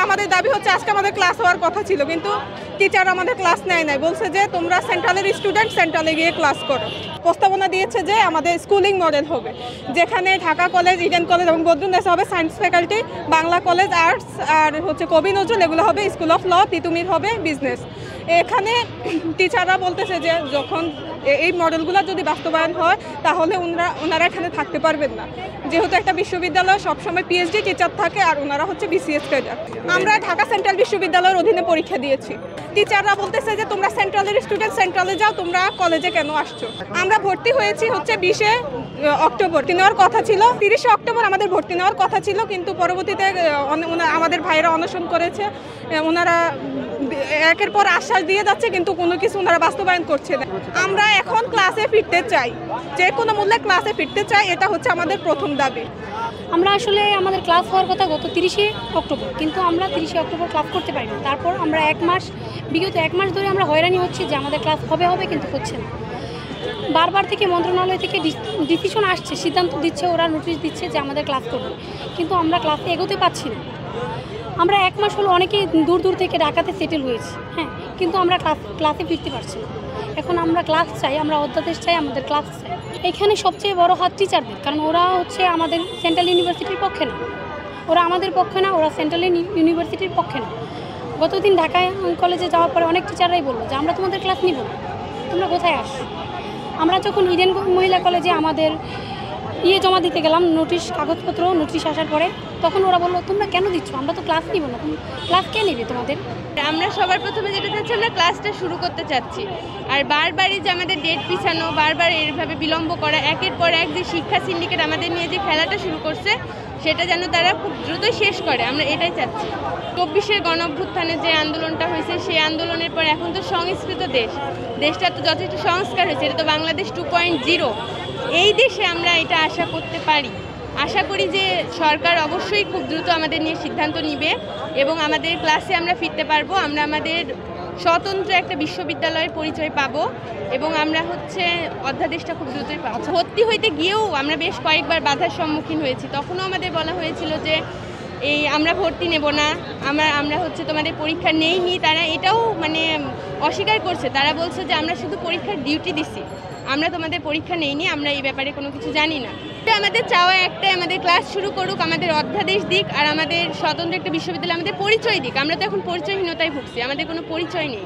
আমাদের দাবি হচ্ছে আজকে আমাদের ক্লাস হওয়ার কথা ছিল, কিন্তু টিচার আমাদের ক্লাস নেয় নাই, বলছে যে তোমরা সেন্ট্রালের স্টুডেন্ট সেন্ট্রালে গিয়ে ক্লাস করো। প্রস্তাবনা দিয়েছে যে আমাদের স্কুলিং মডেল হবে, যেখানে ঢাকা কলেজ, ইডেন কলেজ এবং বদরুন্নেসা হবে science faculty, Bangla college arts, আর হচ্ছে কবি নজরুল এগুলো হবে স্কুল অফ ল, তিতুমির হবে বিজনেস। এখানে টিচাররা বলতেছে যে যখন এই মডেলগুলো যদি বাস্তবায়ন হয় তাহলে ওনারা এখানে থাকতে পারবেন না, যেহেতু একটা বিশ্ববিদ্যালয় সবসময় পিএইচডি টিচার থাকে আর ওনারা হচ্ছে বিসিএস ক্যাডার। আমরা ঢাকা সেন্ট্রাল বিশ্ববিদ্যালয়ের অধীনে পরীক্ষা দিয়েছি। টিচাররা বলতেছে যে তোমরা সেন্ট্রালের স্টুডেন্ট সেন্ট্রালে যাও, তোমরা কলেজে কেন আসছো? আমরা ভর্তি হয়েছি হচ্ছে 20 অক্টোবর নেওয়ার কথা ছিল, 30 অক্টোবর আমাদের ভর্তি নেওয়ার কথা ছিল, কিন্তু পরবর্তীতে আমাদের ভাইরা অনশন করেছে। ওনারা একের পর আশ্বাস দিয়ে যাচ্ছে কিন্তু কোনো কিছু ওনারা বাস্তবায়ন করছে না। আমরা এখন ক্লাসে ফিরতে চাই, যে কোনো মূল্যে ক্লাসে ফিরতে চাই, এটা হচ্ছে আমাদের প্রথম দাবি। আমরা আসলে আমাদের ক্লাস হওয়ার কথা গত 30 অক্টোবর, কিন্তু আমরা 30 অক্টোবর ক্লাস করতে পারিনি। তারপর আমরা বিগত এক মাস ধরে আমরা হয়রানি হচ্ছে যে আমাদের ক্লাস হবে কিন্তু হচ্ছে না। বারবার থেকে মন্ত্রণালয় থেকে ডিসিশন আসছে, সিদ্ধান্ত দিচ্ছে, ওরা নোটিশ দিচ্ছে যে আমাদের ক্লাস করবে, কিন্তু আমরা ক্লাসে এগোতে পারছি না। আমরা এক মাস হলো অনেকেই দূর থেকে ঢাকাতে সেটেল হয়েছি, হ্যাঁ, কিন্তু আমরা ক্লাসে ফিরতে পারছি না। এখন আমরা ক্লাস চাই, আমরা অধ্যাদেশ চাই, আমাদের ক্লাস চাই। এখানে সবচেয়ে বড় হাত টিচারদের, কারণ ওরা হচ্ছে আমাদের সেন্ট্রাল ইউনিভার্সিটির পক্ষে না, ওরা আমাদের পক্ষে না, ওরা সেন্ট্রাল ইউনিভার্সিটির পক্ষে না। গতদিন ঢাকা কলেজে যাওয়ার পরে অনেক টিচাররাই বললো যে আমরা তোমাদের ক্লাস নিব না, তোমরা কোথায় আসো। আমরা যখন ইডেন মহিলা কলেজে আমাদের জমা দিতে গেলাম, কাগজপত্র নোটিশ আসার পরে, তখন ওরা বললো তোমরা কেন দিচ্ছ, আমরা তো ক্লাস নিব না, তুমি ক্লাস কে নেবে তোমাদের। আমরা সবার প্রথমে যেটা চাচ্ছি, আমরা ক্লাসটা শুরু করতে চাচ্ছি, আর বারবারই যে আমাদের ডেট পিছানো, বারবার এইভাবে বিলম্ব করা, একের পর এক যে শিক্ষা সিন্ডিকেট আমাদের নিয়ে যে খেলাটা শুরু করছে সেটা যেন তারা খুব দ্রুত শেষ করে, আমরা এটাই চাচ্ছি। 24-এর গণঅভ্যুত্থানে যে আন্দোলনটা হয়েছে, সেই আন্দোলনের পর এখন তো সংস্কৃত দেশটা তো যথেষ্ট সংস্কার হয়েছে, এটা তো বাংলাদেশ 2.0। এই দেশে আমরা এটা আশা করতে পারি, আশা করি যে সরকার অবশ্যই খুব দ্রুত আমাদের নিয়ে সিদ্ধান্ত নিবে এবং আমাদের ক্লাসে আমরা ফিরতে পারবো। আমরা আমাদের স্বতন্ত্র একটা বিশ্ববিদ্যালয়ের পরিচয় পাবো এবং আমরা হচ্ছে অধ্যাদেশটা খুব দ্রুতই পাবো। ভর্তি হইতে গিয়েও আমরা বেশ কয়েকবার বাধার সম্মুখীন হয়েছি, তখনও আমাদের বলা হয়েছিল যে আমরা ভর্তি নেব না, আমরা হচ্ছে তোমাদের পরীক্ষা নেইনি। তারা এটাও মানে অস্বীকার করছে, তারা বলছে যে আমরা শুধু পরীক্ষার ডিউটি দিছি, আমরা তোমাদের পরীক্ষা নেইনি, আমরা এই ব্যাপারে কোনো কিছু জানি না। আমাদের চাওয়া একটাই, আমাদের ক্লাস শুরু করুক, আমাদের অধ্যাদেশ দিক, আর আমাদের স্বতন্ত্র একটা বিশ্ববিদ্যালয় আমাদের পরিচয় দিক। আমরা তো এখন পরিচয়হীনতায় ভুগছি, আমাদের কোনো পরিচয় নেই।